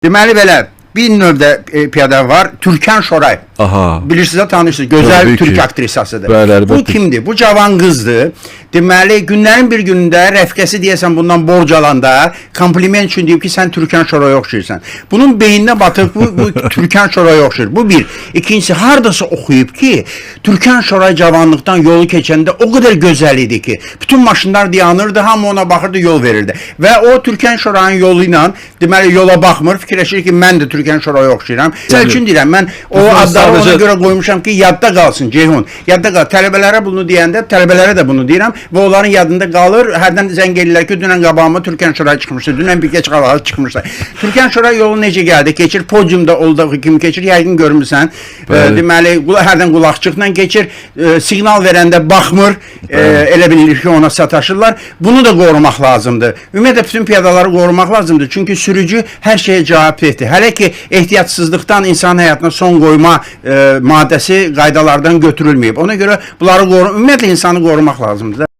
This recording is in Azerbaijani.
Deməli belə bir növdə piyada var. Türkan Şoray. Aha. Bilirsiniz, tanışsınız. Gözəl Tabii Türk ki. aktrisasıdır. Bəli, əlbəttə. Bu kimdir? Bu cavan qızdır. Deməli, günlərin bir günündə rəfiqəsi deyəsən bundan borc alanda kompliment üçün deyib ki, sən Türkan Şoraya oxşayırsan. Bunun beyninə batıb bu Türkan Şoraya oxşayır. Bu bir. İkincisi, hardasa oxuyub ki, Türkan Şoray cavanlıqdan yolu keçəndə o qədər gözəl idi ki, bütün maşınlar dayanırdı, hamı ona baxırdı, yol verirdi. Və o Türkan Şorayın yolu ilə deməli yola baxmır, fikirləşir ki, mən də Türkan Şoraya oxşayıram. Məsəl üçün deyirəm, mən o adları ona görə qoymuşam ki, yadda qalsın Ceyhun. Yadda qal. Tələbələrə bunu deyəndə, tələbələrə də bunu deyirəm və onların yadında qalır. Hərdən zəng edirlər ki, dünən qabağıma Türkan Şoray çıxmışdı, dünən bir geç qalağı çıxmışdı. Türkan Şoray yolu necə gəldi? Keçir, podiumda olduğu kimi keçir, yəqin görmüsən. Deməli, hərdən qulaqçıqla keçir, siqnal verəndə baxmır, elə bilir ki, ona sataşırlar. Bunu da qorumaq lazımdır. Ümumiyyətlə, bütün piyadaları qorumaq lazımdır. Çünki sürücü hər şeyə cavab verdi. Hələ ki, ehtiyatsızlıqdan insan həyatına son qoyma maddəsi qaydalardan götürülməyib. Ona görə bunları ümumiyyətlə insanı qorumaq lazımdır.